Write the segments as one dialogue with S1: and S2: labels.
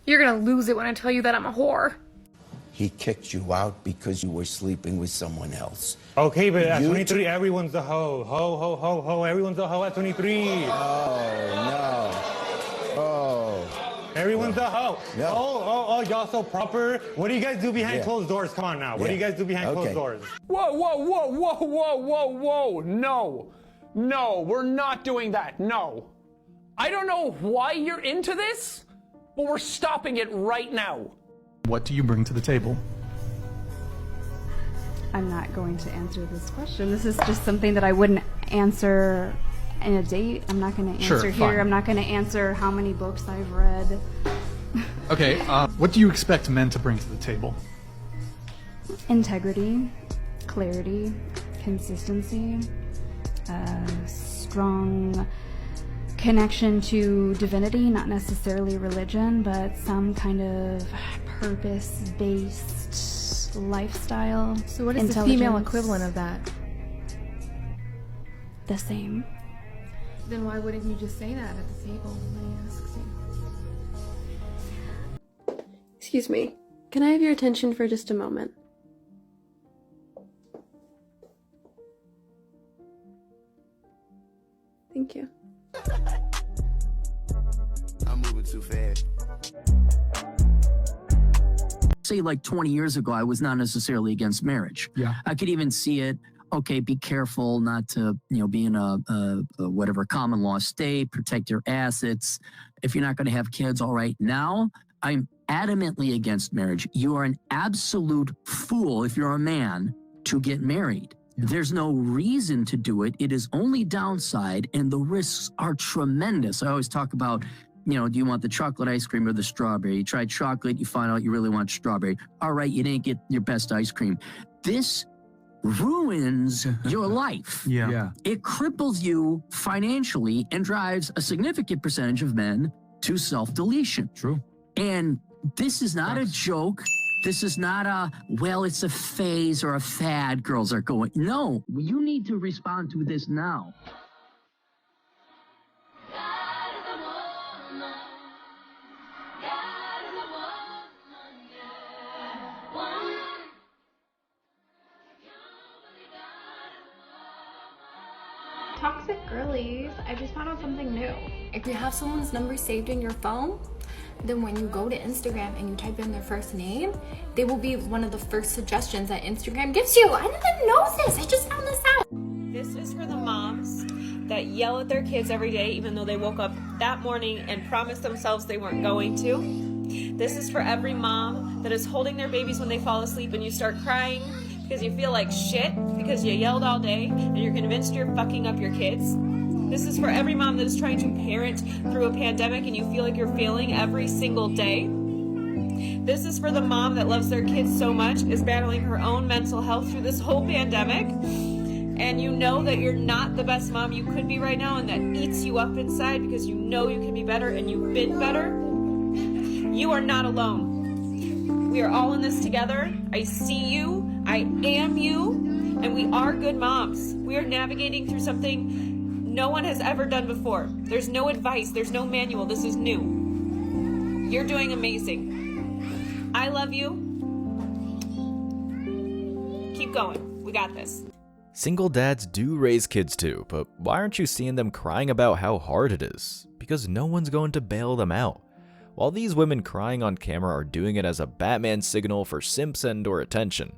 S1: You're gonna lose it when I tell you that I'm a whore.
S2: He kicked you out because you were sleeping with someone else.
S3: Okay, but at 23, everyone's a hoe. Ho, ho, ho, ho. Everyone's a hoe at 23.
S2: Oh, no. Oh.
S3: Everyone's a hoe.
S2: No.
S3: Oh, y'all so proper. What do you guys do behind closed doors? Come on now. What do you guys do behind closed doors?
S4: Whoa. No, we're not doing that. No. I don't know why you're into this, but we're stopping it right now.
S5: What do you bring to the table?
S6: I'm not going to answer this question. This is just something that I wouldn't answer in a date. I'm not going to answer here.
S5: Fine.
S6: I'm not going to answer how many books I've read.
S5: Okay, what do you expect men to bring to the table?
S6: Integrity, clarity, consistency, strong connection to divinity, not necessarily religion, but some kind of purpose-based lifestyle.
S1: So what is the female equivalent of that?
S6: The same.
S1: Then why wouldn't you just say that at the table when he asks you?
S7: Excuse me, can I have your attention for just a moment? Thank you.
S2: I'm moving too fast.
S8: Say like 20 years ago, I was not necessarily against marriage.
S5: Yeah.
S8: I could even see it. Okay, be careful not to, be in a whatever common law state, protect your assets. If you're not going to have kids, all right. Now, I'm adamantly against marriage. You are an absolute fool if you're a man to get married. Yeah. There's no reason to do it. It is only downside, and the risks are tremendous. I always talk about, do you want the chocolate ice cream or the strawberry? You try chocolate, you find out you really want strawberry. All right, you didn't get your best ice cream. This ruins your life.
S5: Yeah.
S8: It cripples you financially and drives a significant percentage of men to self-deletion.
S5: True.
S8: And this is not a joke. This is not it's a phase or a fad girls are going. No, you need to respond to this now.
S9: Toxic girlies, I just found out something new. If you have someone's number saved in your phone, then when you go to Instagram and you type in their first name, they will be one of the first suggestions that Instagram gives you. I didn't know this. I just found this out.
S10: This is for the moms that yell at their kids every day even though they woke up that morning and promised themselves they weren't going to. This is for every mom that is holding their babies when they fall asleep and you start crying because you feel like shit because you yelled all day and you're convinced you're fucking up your kids. This is for every mom that is trying to parent through a pandemic and you feel like you're failing every single day. This is for the mom that loves their kids so much, is battling her own mental health through this whole pandemic, and you know that you're not the best mom you could be right now, and that eats you up inside because you know you can be better and you've been better. You are not alone. We are all in this together. I see you. I am you. And we are good moms. We are navigating through something no one has ever done before. There's no advice. There's no manual. This is new. You're doing amazing. I love you. Keep going. We got this.
S11: Single dads do raise kids too, but why aren't you seeing them crying about how hard it is? Because no one's going to bail them out. While these women crying on camera are doing it as a Batman signal for simps and or attention.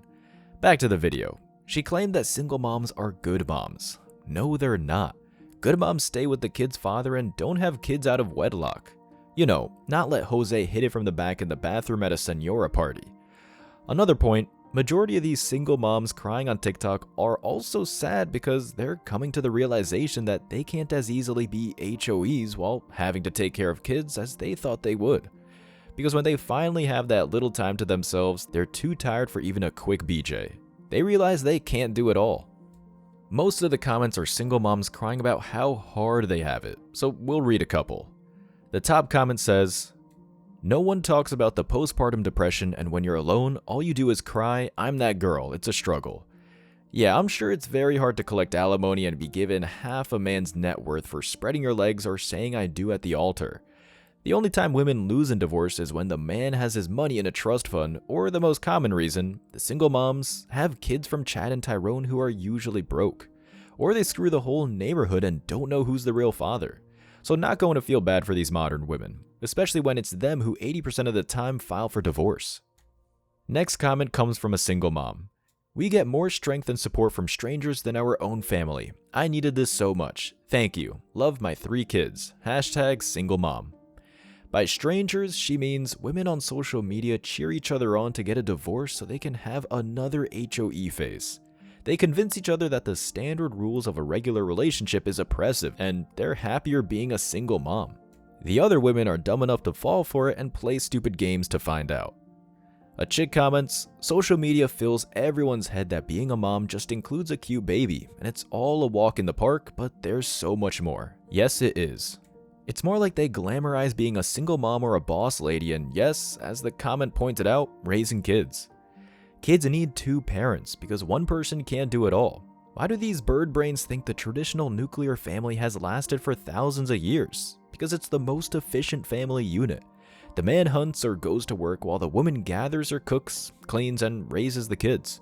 S11: Back to the video. She claimed that single moms are good moms. No, they're not. Good moms stay with the kid's father and don't have kids out of wedlock. Not let Jose hit it from the back in the bathroom at a senora party. Another point, majority of these single moms crying on TikTok are also sad because they're coming to the realization that they can't as easily be HOEs while having to take care of kids as they thought they would. Because when they finally have that little time to themselves, they're too tired for even a quick BJ. They realize they can't do it all. Most of the comments are single moms crying about how hard they have it, so we'll read a couple. The top comment says, "No one talks about the postpartum depression, and when you're alone, all you do is cry. I'm that girl. It's a struggle. Yeah, I'm sure it's very hard to collect alimony and be given half a man's net worth for spreading your legs or saying I do at the altar. The only time women lose in divorce is when the man has his money in a trust fund, or the most common reason, the single moms have kids from Chad and Tyrone who are usually broke. Or they screw the whole neighborhood and don't know who's the real father. So not going to feel bad for these modern women, especially when it's them who 80% of the time file for divorce. Next comment comes from a single mom. We get more strength and support from strangers than our own family. I needed this so much. Thank you. Love my 3 kids. Hashtag single mom. By strangers, she means women on social media cheer each other on to get a divorce so they can have another HOE phase. They convince each other that the standard rules of a regular relationship is oppressive and they're happier being a single mom. The other women are dumb enough to fall for it and play stupid games to find out. A chick comments, social media fills everyone's head that being a mom just includes a cute baby, and it's all a walk in the park, but there's so much more. Yes, it is. It's more like they glamorize being a single mom or a boss lady, and yes, as the comment pointed out, raising kids. Kids need 2 parents, because one person can't do it all. Why do these bird brains think the traditional nuclear family has lasted for thousands of years? Because it's the most efficient family unit. The man hunts or goes to work while the woman gathers or cooks, cleans, and raises the kids.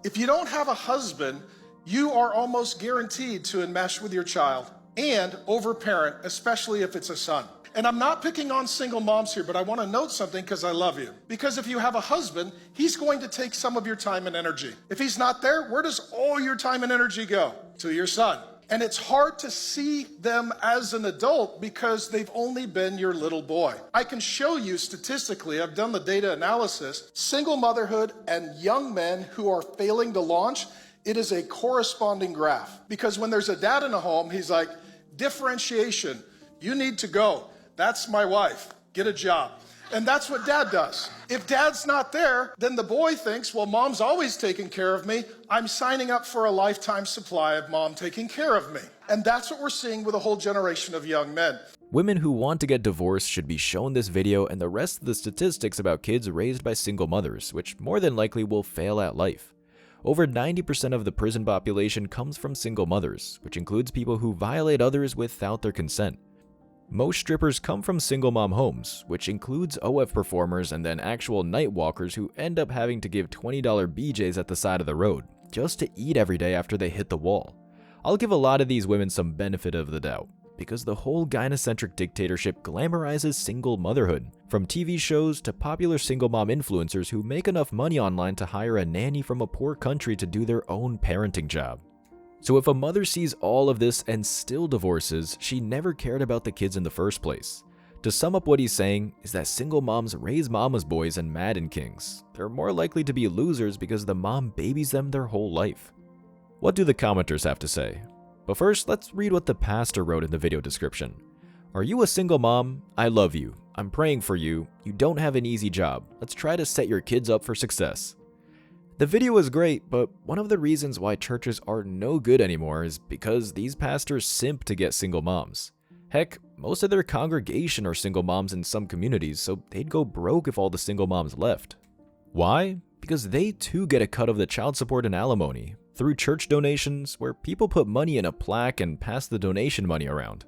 S12: If you don't have a husband, you are almost guaranteed to enmesh with your child and overparent, especially if it's a son. And I'm not picking on single moms here, but I want to note something because I love you. Because if you have a husband, he's going to take some of your time and energy. If he's not there, where does all your time and energy go? To your son. And it's hard to see them as an adult because they've only been your little boy. I can show you statistically, I've done the data analysis, single motherhood and young men who are failing to launch, it is a corresponding graph. Because when there's a dad in a home, he's like, differentiation, you need to go. That's my wife, get a job. And that's what dad does. If dad's not there, then the boy thinks, well, mom's always taking care of me. I'm signing up for a lifetime supply of mom taking care of me. And that's what we're seeing with a whole generation of young men.
S11: Women who want to get divorced should be shown this video and the rest of the statistics about kids raised by single mothers, which more than likely will fail at life. Over 90% of the prison population comes from single mothers, which includes people who violate others without their consent. Most strippers come from single mom homes, which includes OF performers and then actual night walkers who end up having to give $20 BJs at the side of the road, just to eat every day after they hit the wall. I'll give a lot of these women some benefit of the doubt, because the whole gynocentric dictatorship glamorizes single motherhood, from TV shows to popular single mom influencers who make enough money online to hire a nanny from a poor country to do their own parenting job. So if a mother sees all of this and still divorces, she never cared about the kids in the first place. To sum up what he's saying is that single moms raise mama's boys and Madden kings. They're more likely to be losers because the mom babies them their whole life. What do the commenters have to say? But first, let's read what the pastor wrote in the video description. Are you a single mom? I love you. I'm praying for you. You don't have an easy job. Let's try to set your kids up for success. The video is great, but one of the reasons why churches are no good anymore is because these pastors simp to get single moms. Heck, most of their congregation are single moms in some communities, so they'd go broke if all the single moms left. Why? Because they too get a cut of the child support and alimony through church donations, where people put money in a plaque and pass the donation money around.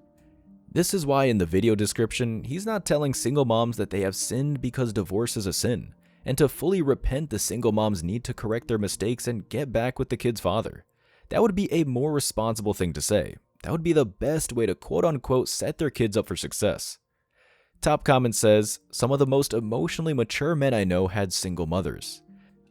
S11: This is why in the video description, he's not telling single moms that they have sinned because divorce is a sin. And to fully repent, the single moms need to correct their mistakes and get back with the kid's father. That would be a more responsible thing to say. That would be the best way to quote-unquote set their kids up for success. Top comment says, some of the most emotionally mature men I know had single mothers.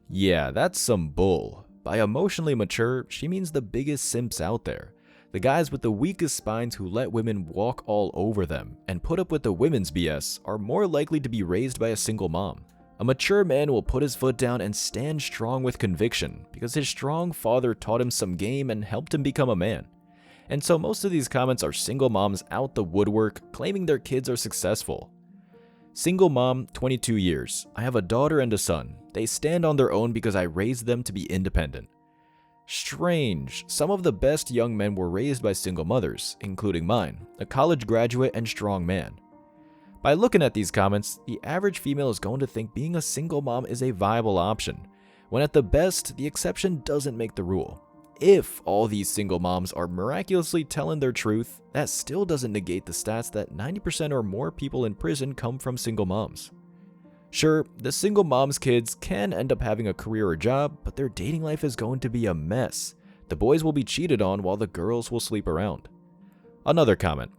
S11: Yeah, that's some bull. By emotionally mature, she means the biggest simps out there. The guys with the weakest spines who let women walk all over them and put up with the women's BS are more likely to be raised by a single mom. A mature man will put his foot down and stand strong with conviction because his strong father taught him some game and helped him become a man. And so most of these comments are single moms out the woodwork claiming their kids are successful. Single mom, 22 years. I have a daughter and a son. They stand on their own because I raised them to be independent. Strange. Some of the best young men were raised by single mothers, including mine, a college graduate and strong man. By looking at these comments, the average female is going to think being a single mom is a viable option, when at the best, the exception doesn't make the rule. if all these single moms are miraculously telling their truth, that still doesn't negate the stats that 90% or more people in prison come from single moms. Sure, the single mom's kids can end up having a career or job, but their dating life is going to be a mess. The boys will be cheated on while the girls will sleep around. Another comment.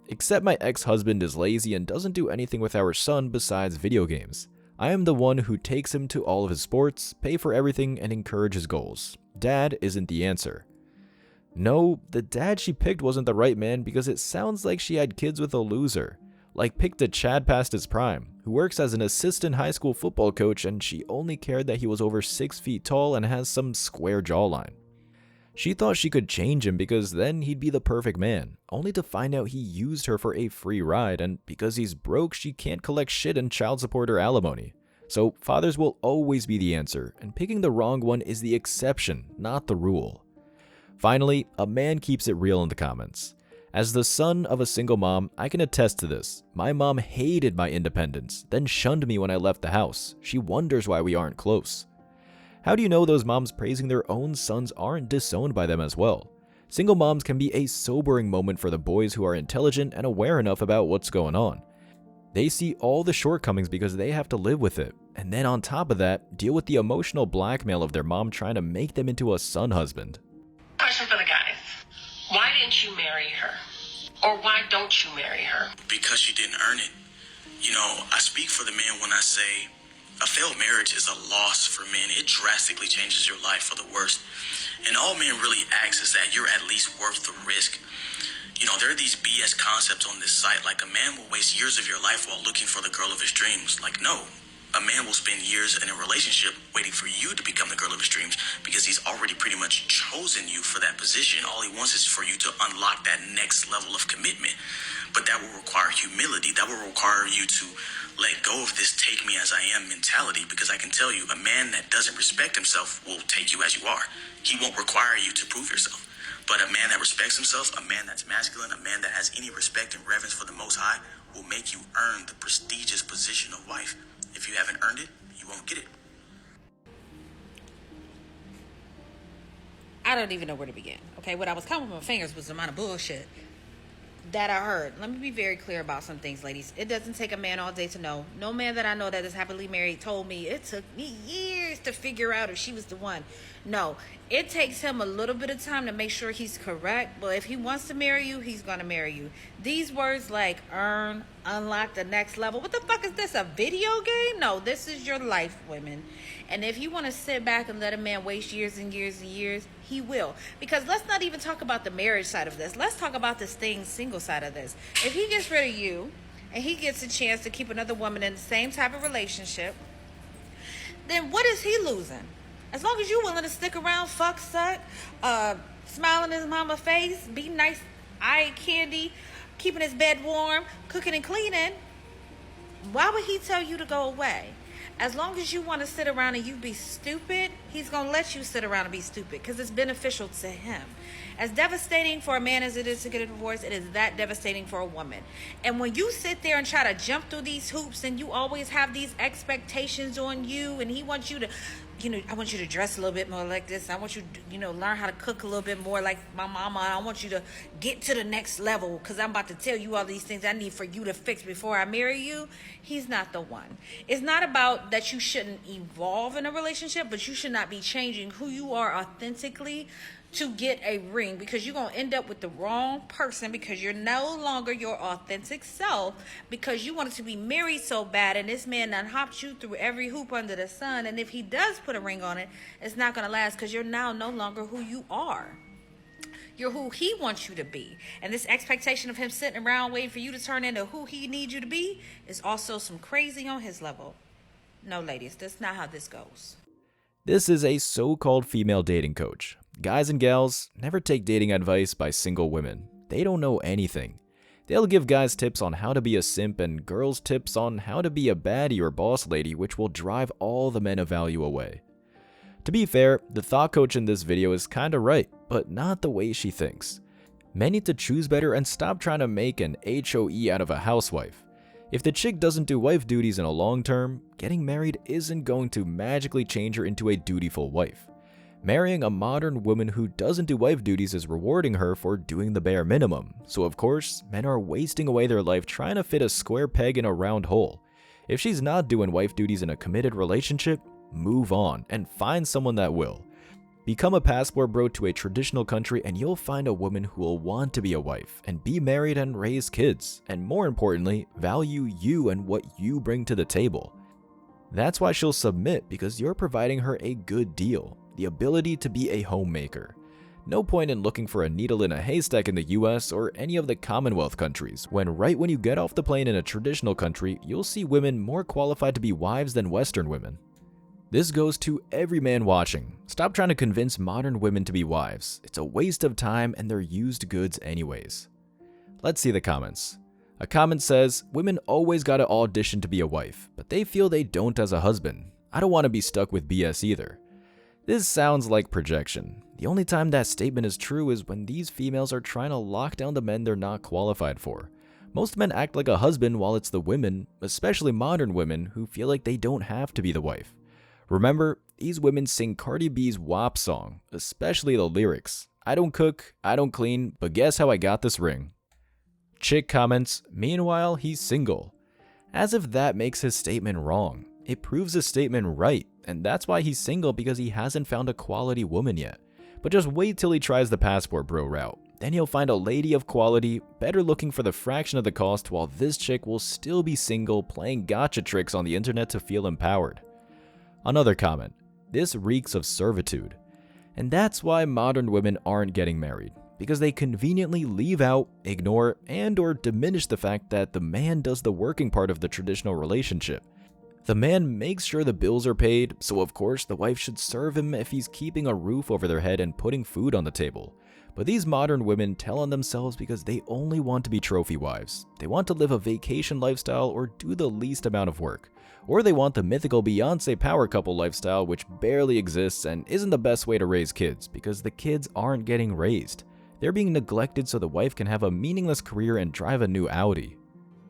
S11: Except my ex-husband is lazy and doesn't do anything with our son besides video games. I am the one who takes him to all of his sports, pay for everything, and encourage his goals. Dad isn't the answer. No, the dad she picked wasn't the right man because it sounds like she had kids with a loser. Like picked a Chad past his prime, who works as an assistant high school football coach and she only cared that he was over 6 feet tall and has some square jawline. She thought she could change him because then he'd be the perfect man, only to find out he used her for a free ride, and because he's broke she can't collect shit in child support or alimony. So fathers will always be the answer, and picking the wrong one is the exception, not the rule. Finally, a man keeps it real in the comments. As the son of a single mom, I can attest to this. My mom hated my independence, then shunned me when I left the house. She wonders why we aren't close. How do you know those moms praising their own sons aren't disowned by them as well? Single moms can be a sobering moment for the boys who are intelligent and aware enough about what's going on. They see all the shortcomings because they have to live with it, and then on top of that, deal with the emotional blackmail of their mom trying to make them into a son husband.
S13: Question for the guys. Why didn't you marry her? Or why don't you marry her?
S14: Because she didn't earn it. You know, I speak for the men when I say a failed marriage is a loss for men. It drastically changes your life for the worst. And all men really ask is that you're at least worth the risk. You know, there are these BS concepts on this site, like a man will waste years of your life while looking for the girl of his dreams. Like, no. A man will spend years in a relationship waiting for you to become the girl of his dreams because he's already pretty much chosen you for that position. All he wants is for you to unlock that next level of commitment. But that will require humility. That will require you to let go of this take me as I am mentality, because I can tell you a man that doesn't respect himself will take you as you are. He won't require you to prove yourself. But a man that respects himself, a man that's masculine, a man that has any respect and reverence for the Most High will make you earn the prestigious position of wife. If you haven't earned it, you won't get it.
S15: I don't even know where to begin. Okay, what I was counting with my fingers was the amount of bullshit that I heard. Let me be very clear about some things, ladies. It doesn't take a man all day to know. No man that I know that is happily married told me it took me years to figure out if she was the one. No, it takes him a little bit of time to make sure he's correct. But if he wants to marry you, he's going to marry you. These words like earn, unlock the next level. What the fuck is this, a video game? No, this is your life, women. And if you want to sit back and let a man waste years and years and years, he will. Because let's not even talk about the marriage side of this. Let's talk about the staying single side of this. If he gets rid of you and he gets a chance to keep another woman in the same type of relationship, then what is he losing? As long as you're willing to stick around, fuck, suck, smile in his mama's face, be nice, eye candy, keeping his bed warm, cooking and cleaning, why would he tell you to go away? As long as you want to sit around and you be stupid, he's going to let you sit around and be stupid because it's beneficial to him. As devastating for a man as it is to get a divorce, it is that devastating for a woman. And when you sit there and try to jump through these hoops and you always have these expectations on you and he wants you to, I want you to dress a little bit more like this. I want you to, learn how to cook a little bit more like my mama. I want you to get to the next level because I'm about to tell you all these things I need for you to fix before I marry you. He's not the one. It's not about that you shouldn't evolve in a relationship, but you should not be changing who you are authentically to get a ring, because you're going to end up with the wrong person because you're no longer your authentic self because you wanted to be married so bad and this man done hopped you through every hoop under the sun, and if he does put a ring on it, it's not going to last because you're now no longer who you are. You're who he wants you to be. And this expectation of him sitting around waiting for you to turn into who he needs you to be is also some crazy on his level. No, ladies, that's not how this goes.
S11: This is a so-called female dating coach. Guys and gals, never take dating advice by single women. They don't know anything. They'll give guys tips on how to be a simp and girls tips on how to be a baddie or boss lady, which will drive all the men of value away. To be fair, the thought coach in this video is kinda right, but not the way she thinks. Men need to choose better and stop trying to make an HOE out of a housewife. If the chick doesn't do wife duties in a long term, getting married isn't going to magically change her into a dutiful wife. Marrying a modern woman who doesn't do wife duties is rewarding her for doing the bare minimum. So of course, men are wasting away their life trying to fit a square peg in a round hole. If she's not doing wife duties in a committed relationship, move on and find someone that will. Become a passport bro to a traditional country and you'll find a woman who will want to be a wife and be married and raise kids, and more importantly, value you and what you bring to the table. That's why she'll submit, because you're providing her a good deal, the ability to be a homemaker. No point in looking for a needle in a haystack in the US or any of the Commonwealth countries, when right when you get off the plane in a traditional country, you'll see women more qualified to be wives than Western women. This goes to every man watching. Stop trying to convince modern women to be wives. It's a waste of time and they're used goods anyways. Let's see the comments. A comment says, women always gotta audition to be a wife, but they feel they don't as a husband. I don't want to be stuck with BS either. This sounds like projection. The only time that statement is true is when these females are trying to lock down the men they're not qualified for. Most men act like a husband while it's the women, especially modern women, who feel like they don't have to be the wife. Remember, these women sing Cardi B's WAP song, especially the lyrics. I don't cook, I don't clean, but guess how I got this ring? Chick comments, meanwhile, he's single. As if that makes his statement wrong. It proves his statement right, and that's why he's single, because he hasn't found a quality woman yet. But just wait till he tries the passport bro route. Then he'll find a lady of quality, better looking for the fraction of the cost, while this chick will still be single, playing gotcha tricks on the internet to feel empowered. Another comment, this reeks of servitude. And that's why modern women aren't getting married, because they conveniently leave out, ignore, and/or diminish the fact that the man does the working part of the traditional relationship. The man makes sure the bills are paid, so of course the wife should serve him if he's keeping a roof over their head and putting food on the table. But these modern women tell on themselves because they only want to be trophy wives. They want to live a vacation lifestyle or do the least amount of work. Or they want the mythical Beyonce power couple lifestyle, which barely exists and isn't the best way to raise kids because the kids aren't getting raised. They're being neglected so the wife can have a meaningless career and drive a new Audi.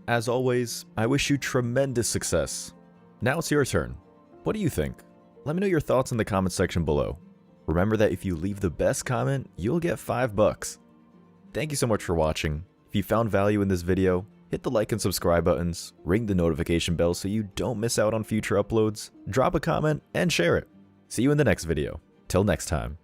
S11: As always, I wish you tremendous success. Now it's your turn. What do you think? Let me know your thoughts in the comment section below. Remember that if you leave the best comment, you'll get $5. Thank you so much for watching. If you found value in this video, hit the like and subscribe buttons, ring the notification bell so you don't miss out on future uploads, drop a comment, and share it. See you in the next video. Till next time.